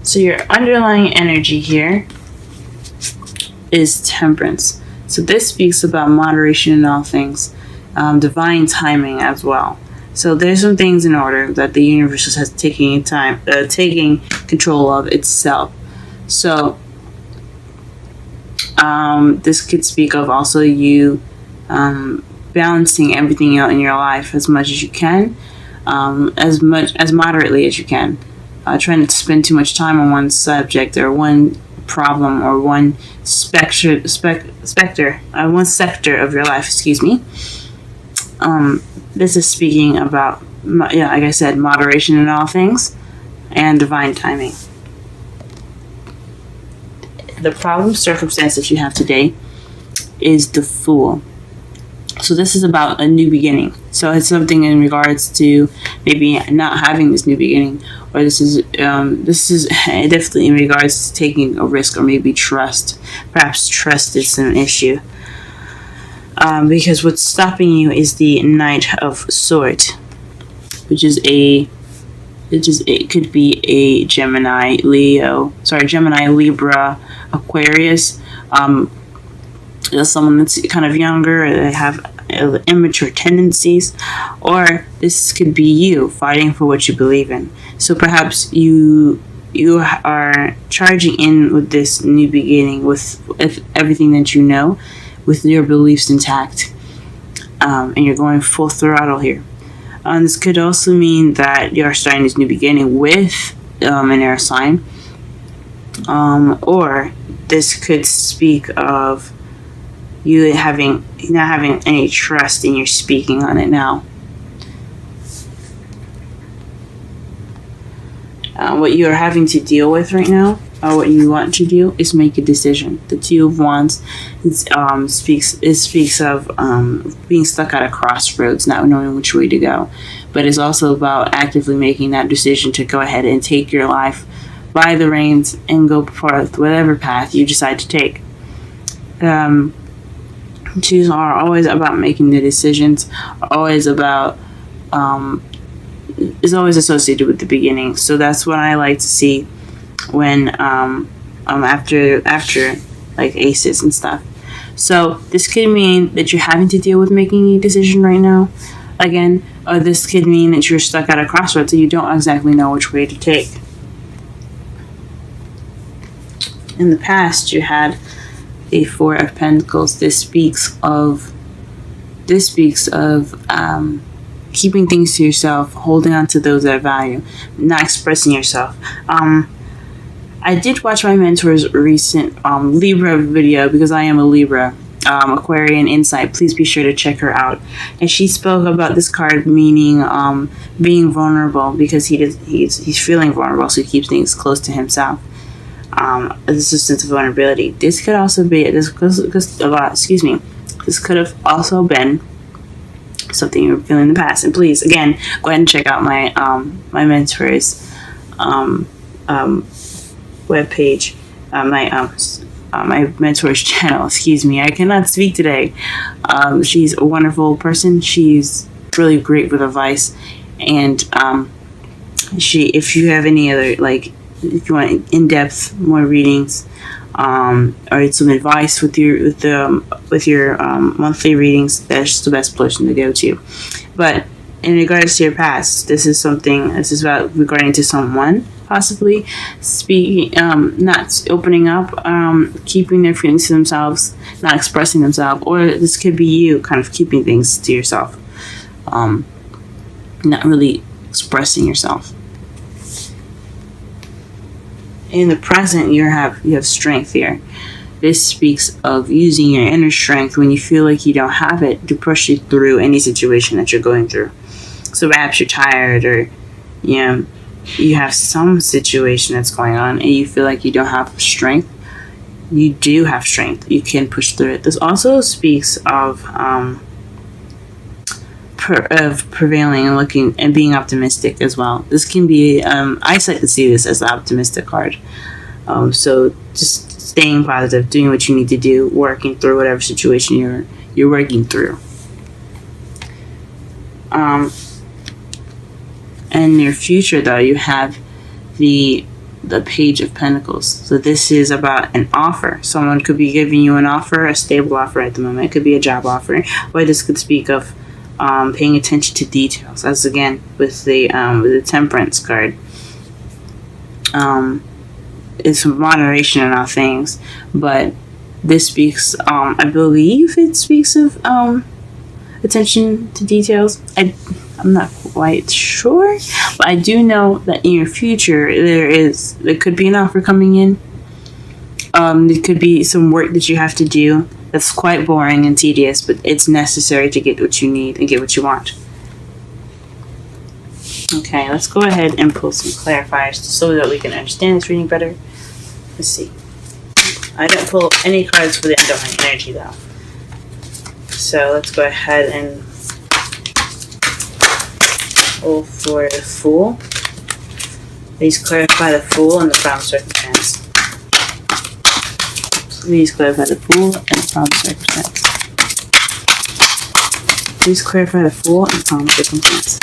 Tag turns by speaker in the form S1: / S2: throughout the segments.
S1: So your underlying energy here is temperance. So this speaks about moderation in all things, divine timing as well. So there's some things in order that the universe has taking control of itself. So this could speak of also you balancing everything out in your life as much as you can, as moderately as you can. Trying not to spend too much time on one subject or one problem or one one sector of your life. Excuse me. This is speaking about, like I said, moderation in all things and divine timing. The problem circumstance that you have today is the Fool. So this is about a new beginning. So it's something in regards to maybe not having this new beginning, or this is definitely in regards to taking a risk, or maybe trust. Perhaps trust is an issue. Because what's stopping you is the Knight of Swords, it could be a Gemini, Libra, Aquarius. Someone that's kind of younger, or they have immature tendencies, or this could be you fighting for what you believe in. So perhaps you are charging in with this new beginning with everything that you know, with your beliefs intact, and you're going full throttle here. This could also mean that you're starting this new beginning with an air sign, or this could speak of you not having any trust in your speaking on it now. What you are having to deal with right now, or what you want to do, is make a decision. The Two of Wands speaks of being stuck at a crossroads, not knowing which way to go. But it's also about actively making that decision to go ahead and take your life by the reins and go forth whatever path you decide to take. Twos are always about making the decisions, always about is always associated with the beginning. So that's what I like to see when after like aces and stuff. So this could mean that you're having to deal with making a decision right now again, or this could mean that you're stuck at a crossroads and you don't exactly know which way to take. In the past, you had a Four of Pentacles. This speaks of keeping things to yourself, holding on to those that value, not expressing yourself. I did watch my mentor's recent Libra video, because I am a Libra, Aquarian Insight. Please be sure to check her out. And she spoke about this card meaning being vulnerable, because he's feeling vulnerable, so he keeps things close to himself. This is a sense of vulnerability. This could also be this could have also been something you were feeling in the past. And please, again, go ahead and check out my my mentor's webpage, my mentor's channel. Excuse me, I cannot speak today. She's a wonderful person. She's really great with advice, and if you have any other, like, if you want in-depth more readings, or some advice with your monthly readings, that's the best person to go to. But in regards to your past, this is about regarding to someone, possibly speaking, not opening up, keeping their feelings to themselves, not expressing themselves, or this could be you kind of keeping things to yourself, not really expressing yourself. In the present, you have strength here. This speaks of using your inner strength when you feel like you don't have it, to push you through any situation that you're going through. So perhaps you're tired, or you have some situation that's going on and you feel like you don't have strength. You do have strength. You can push through it. This also speaks of prevailing and looking and being optimistic as well. This can be, I like to see this as the optimistic card. So just staying positive, doing what you need to do, working through whatever situation you're working through. In your future, though, you have the the Page of Pentacles. So this is about an offer. Someone could be giving you an offer, a stable offer at the moment. It could be a job offer, or this could speak of paying attention to details. As again with the Temperance card, it's moderation in all things, but this speaks. I believe it speaks of attention to details. I'm not quite sure, but I do know that in your future there could be an offer coming in. It could be some work that you have to do that's quite boring and tedious, but it's necessary to get what you need and get what you want. Okay, let's go ahead and pull some clarifiers so that we can understand this reading better. Let's see. I didn't pull any cards for the undying energy though. So let's go ahead and pull for the Fool. Please clarify the Fool and the Problem Circumstance. Please clarify the Fool and the Problem Circumstance. Please clarify the Fool and the Problem Circumstance.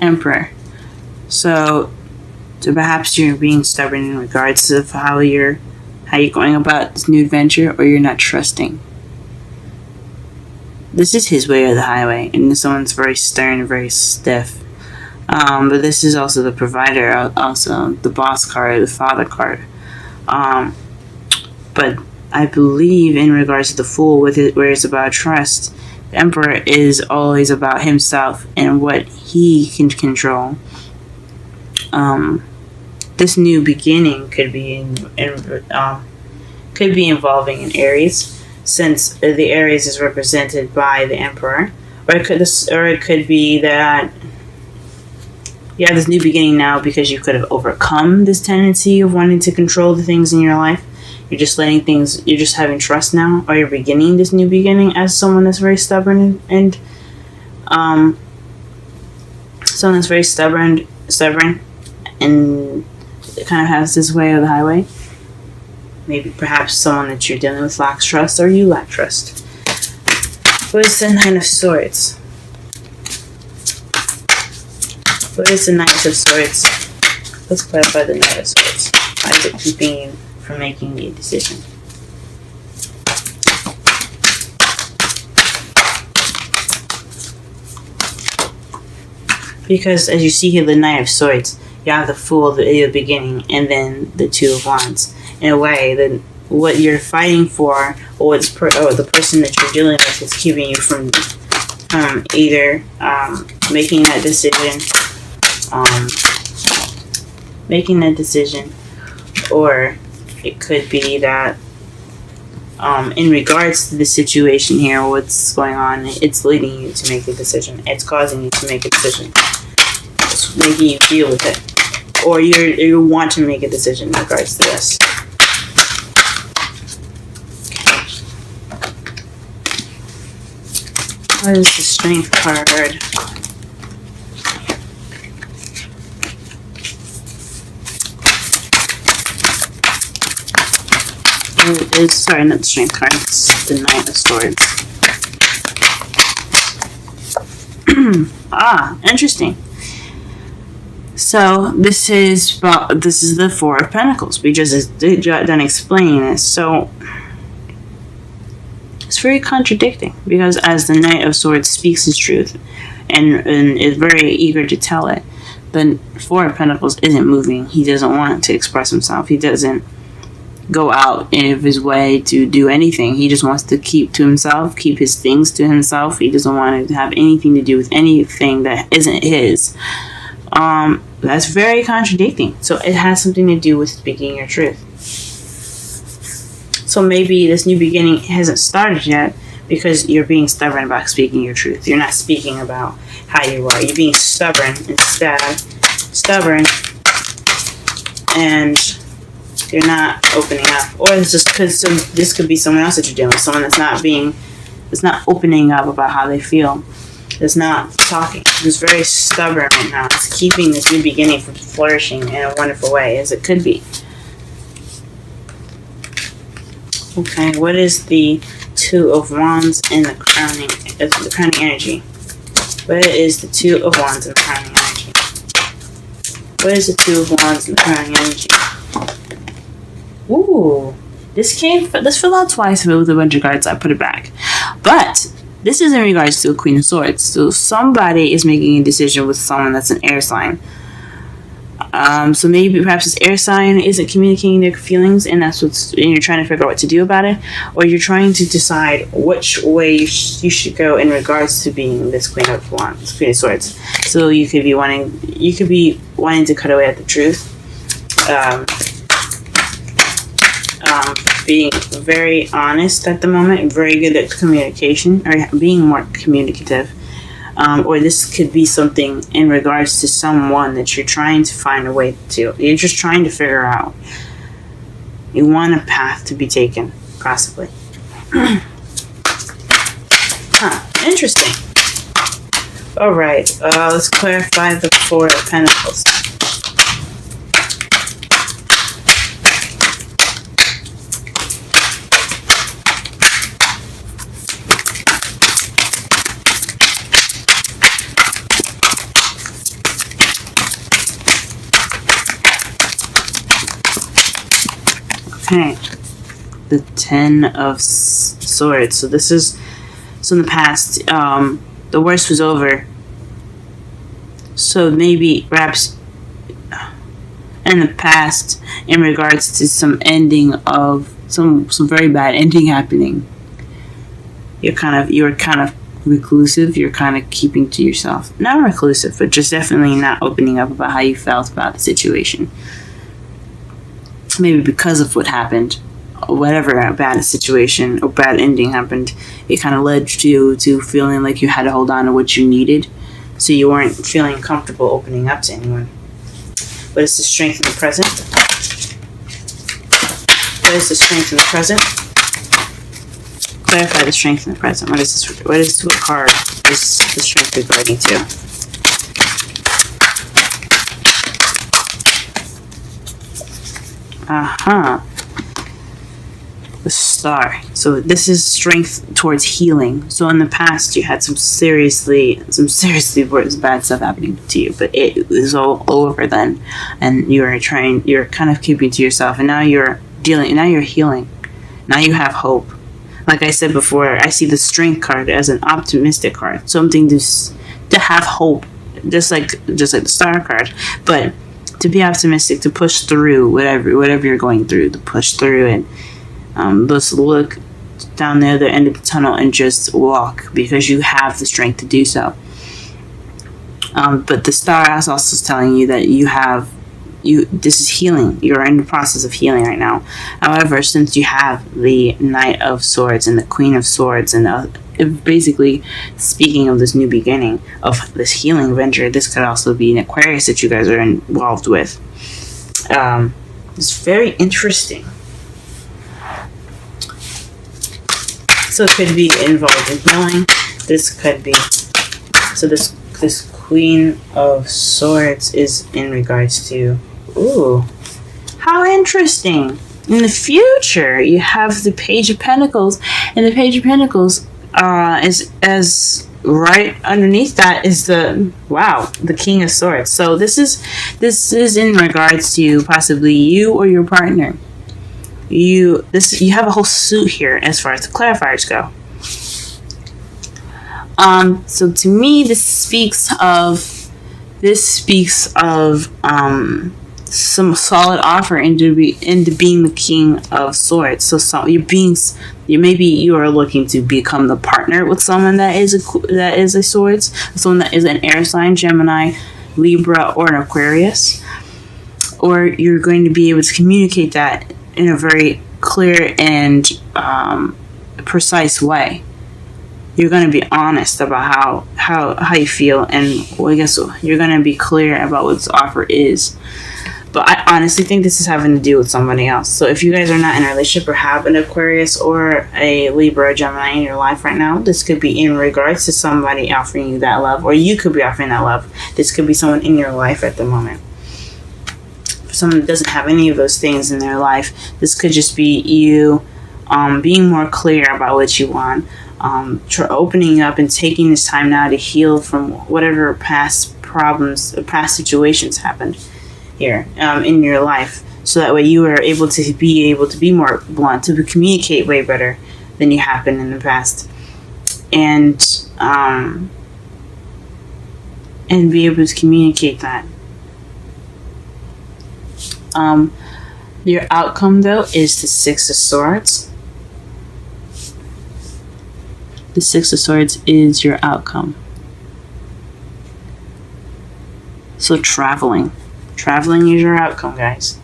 S1: Emperor. So perhaps you're being stubborn in regards of how you're going about this new adventure, or you're not trusting. This is his way or the highway, and this one's very stern, very stiff. But this is also the Provider, also the Boss card, the Father card. But I believe in regards to the Fool, with it, where it's about trust, the Emperor is always about himself and what he can control. This new beginning could be involving an Aries, since the Aries is represented by the Emperor, or it could be that you have this new beginning now because you could have overcome this tendency of wanting to control the things in your life. You're just letting things. You're just having trust now, or you're beginning this new beginning as someone that's very stubborn and someone that's very stubborn, and it kind of has this way or the highway. Maybe perhaps someone that you're dealing with lacks trust, or you lack trust. What is the Nine of Swords? What is the Knight of Swords? Let's clarify the Knight of Swords. Why is it keeping you from making the decision? Because as you see here, the Knight of Swords, you have the Fool at the beginning, and then the Two of Wands. In a way, then what you're fighting for, or the person that you're dealing with, is keeping you from either making that decision, or it could be that in regards to the situation here, what's going on, it's leading you to make a decision. It's causing you to make a decision. It's making you deal with it, or you want to make a decision in regards to this. What is the Strength card? Sorry, not the Strength card. It's the Knight of Swords. Interesting. So this is the Four of Pentacles. We just done explaining this. So it's very contradicting, because as the Knight of Swords speaks his truth and is very eager to tell it, the Four of Pentacles isn't moving. He doesn't want to express himself. He doesn't go out of his way to do anything. He just wants to keep to himself, keep his things to himself. He doesn't want to have anything to do with anything that isn't his. That's very contradicting. So it has something to do with speaking your truth. So maybe this new beginning hasn't started yet because you're being stubborn about speaking your truth. You're not speaking about how you are. You're being stubborn instead. Stubborn, and you're not opening up. Or it's just because this could be someone else that you're dealing with. Someone that's not opening up about how they feel. That's not talking. It's very stubborn right now. It's keeping this new beginning from flourishing in a wonderful way, as it could be. Okay, what is the Two of Wands and the crowning energy? What is the Two of Wands in the crowning energy? What is the Two of Wands in the crowning energy? Ooh. This fell out twice with a bunch of cards. I put it back. But this is in regards to a Queen of Swords. So somebody is making a decision with someone that's an air sign. So maybe perhaps this air sign isn't communicating their feelings, and you're trying to figure out what to do about it, or you're trying to decide which way you should go in regards to being this Queen of Wands, Queen of Swords. So you could be wanting to cut away at the truth, being very honest at the moment, very good at communication, or being more communicative. Or this could be something in regards to someone that you're trying to find a way to. You're just trying to figure out. You want a path to be taken, possibly. Interesting. Alright, let's clarify the Four of Pentacles. Okay, the Ten of Swords. So in the past, the worst was over. So maybe perhaps in the past, in regards to some ending of some very bad ending happening, you're kind of reclusive. You're kind of keeping to yourself. Not reclusive, but just definitely not opening up about how you felt about the situation. Maybe because of what happened, or whatever bad situation or bad ending happened, it kind of led you to feeling like you had to hold on to what you needed, so you weren't feeling comfortable opening up to anyone. What is the strength in the present? What is the strength in the present? Clarify the strength in the present. What card is the strength regarding to? The Star. So this is strength towards healing. So in the past you had some seriously bad stuff happening to you, but it was all over then, and you're kind of keeping to yourself, and now you're healing. Now you have hope. Like I said before, I see the Strength card as an optimistic card, something to have hope, just like the Star card, but to be optimistic, to push through whatever you're going through, to push through it. Just look down the other end of the tunnel and just walk, because you have the strength to do so. But the Star is also telling you that this is healing. You're in the process of healing right now. However, since you have the Knight of Swords and the Queen of Swords, and basically speaking of this new beginning, of this healing venture, this could also be an Aquarius that you guys are involved with. It's very interesting. So it could be involved in healing. This could be. So this Queen of Swords is in regards to. Ooh, how interesting! In the future, you have the Page of Pentacles, and the Page of Pentacles is as right underneath that is the King of Swords. So this is in regards to possibly you or your partner. You have a whole suit here as far as the clarifiers go. So to me, this speaks of some solid offer into being the King of Swords. So maybe you are looking to become the partner with someone that is a Swords, someone that is an air sign, Gemini, Libra, or an Aquarius, or you're going to be able to communicate that in a very clear and precise way. You're going to be honest about how you feel, and I guess you're going to be clear about what this offer is. But I honestly think this is having to do with somebody else. So if you guys are not in a relationship or have an Aquarius or a Libra or Gemini in your life right now, this could be in regards to somebody offering you that love, or you could be offering that love. This could be someone in your life at the moment. For someone that doesn't have any of those things in their life, this could just be you being more clear about what you want. opening up and taking this time now to heal from whatever past problems, past situations happened here in your life, so that way you are able to be more blunt, to communicate way better than you have been in the past, and be able to communicate that. Your outcome, though, is the Six of Swords. The Six of Swords is your outcome. So traveling is your outcome, guys.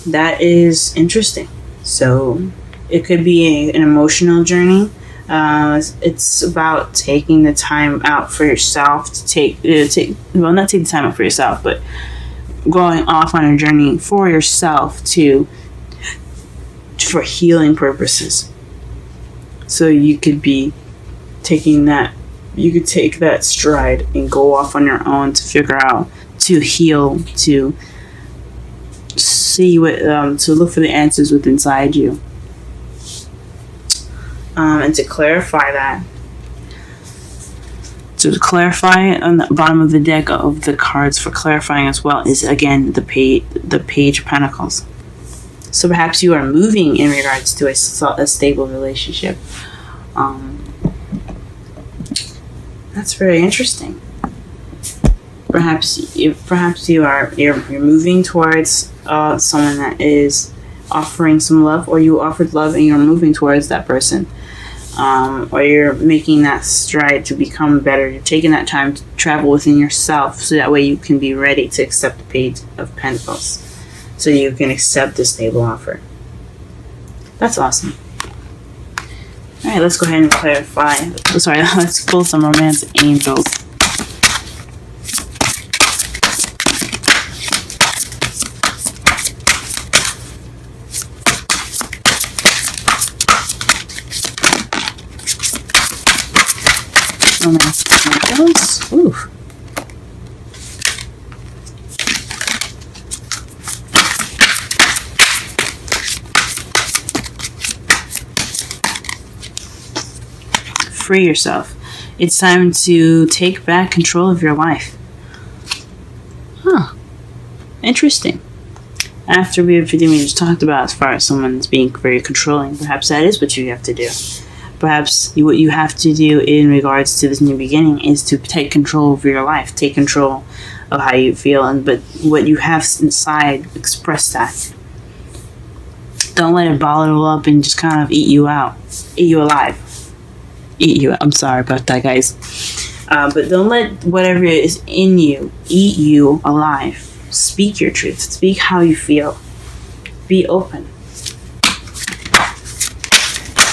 S1: That is interesting. So it could be an emotional journey. It's about taking the time out for yourself to not take the time out for yourself, but going off on a journey for yourself for healing purposes. So you could be taking that, you could take that stride and go off on your own to figure out, to heal, to see what, to look for the answers within inside you. And to clarify that, on the bottom of the deck of the cards for clarifying as well is, again, the Page of Pentacles. So perhaps you are moving in regards to a stable relationship. That's very interesting. Perhaps you're moving towards someone that is offering some love, or you offered love and you're moving towards that person. Or you're making that stride to become better. You're taking that time to travel within yourself, so that way you can be ready to accept the Page of Pentacles, so you can accept the stable offer. That's awesome. All right, let's go ahead and clarify. Let's pull some romance angels. Romance angels. Ooh. Free yourself. It's time to take back control of your life. Interesting. After everything we just talked about as far as someone's being very controlling, perhaps that is what you have to do. Perhaps what you have to do in regards to this new beginning is to take control of your life, take control of how you feel, but what you have inside, express that. Don't let it bottle up and just kind of eat you alive. I'm sorry about that, guys. But don't let whatever is in you eat you alive. Speak your truth. Speak how you feel. Be open.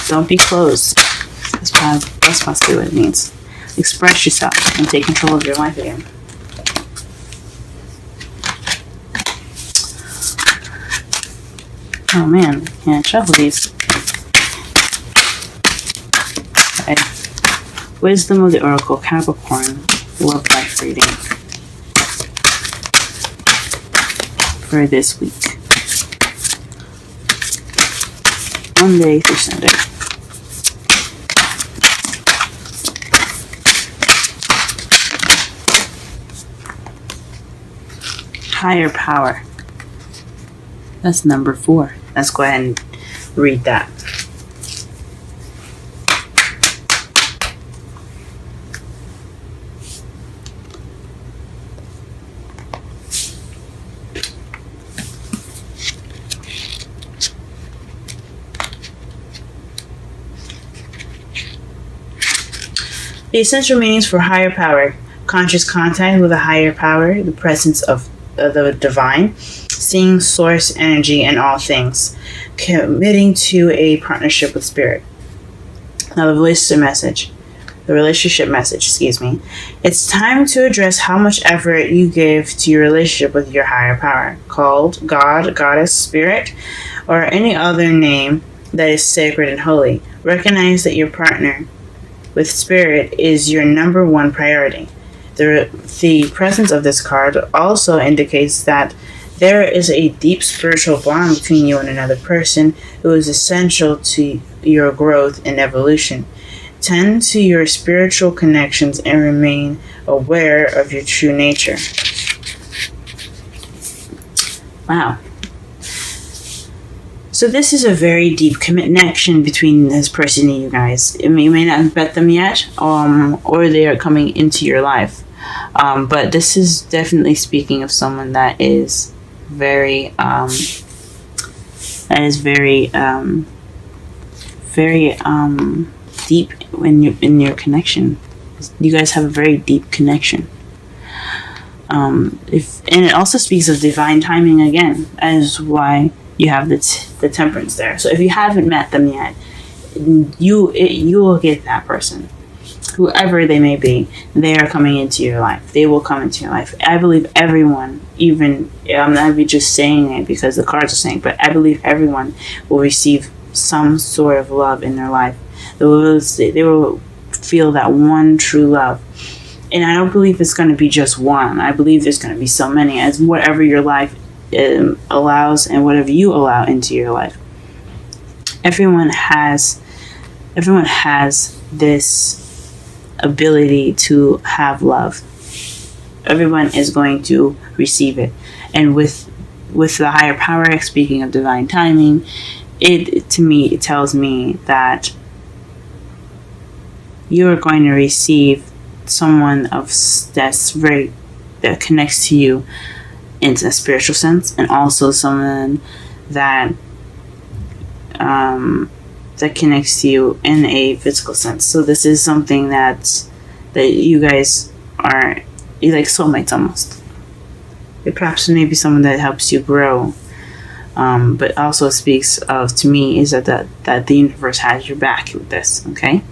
S1: Don't be closed. That's possibly what it means. Express yourself and take control of your life again. Oh man, can't shuffle these. Okay. Wisdom of the Oracle, Capricorn, love life reading for this week. Monday through Sunday. Higher power. That's number 4. Let's go ahead and read that. The essential meanings for higher power: conscious contact with a higher power, the presence of the divine, seeing source energy in all things, committing to a partnership with spirit. Now the relationship message, It's time to address how much effort you give to your relationship with your higher power, called God, Goddess, Spirit, or any other name that is sacred and holy. Recognize that your partner with spirit is your number 1 priority. The presence of this card also indicates that there is a deep spiritual bond between you and another person who is essential to your growth and evolution. Tend to your spiritual connections and remain aware of your true nature. Wow. So this is a very deep connection between this person and you guys. I mean, you may not have met them yet, or they are coming into your life. But this is definitely speaking of someone that is very, deep in your connection. You guys have a very deep connection. And it also speaks of divine timing again, as why you have the temperance there. So if you haven't met them yet, you will get that person, whoever they may be. They are coming into your life. They will come into your life. I believe everyone, even I'm not just saying it because the cards are saying, but I believe everyone will receive some sort of love in their life. They will feel that one true love. And I don't believe it's going to be just one. I believe there's going to be so many, as whatever your life allows and whatever you allow into your life. Everyone has this ability to have love. Everyone is going to receive it. And with the higher power, speaking of divine timing, it tells me that you're going to receive someone that connects to you in a spiritual sense, and also someone that connects to you in a physical sense. So this is something that you guys are like soulmates almost. It perhaps maybe someone that helps you grow, but also speaks of, to me, is that the universe has your back with this. Okay.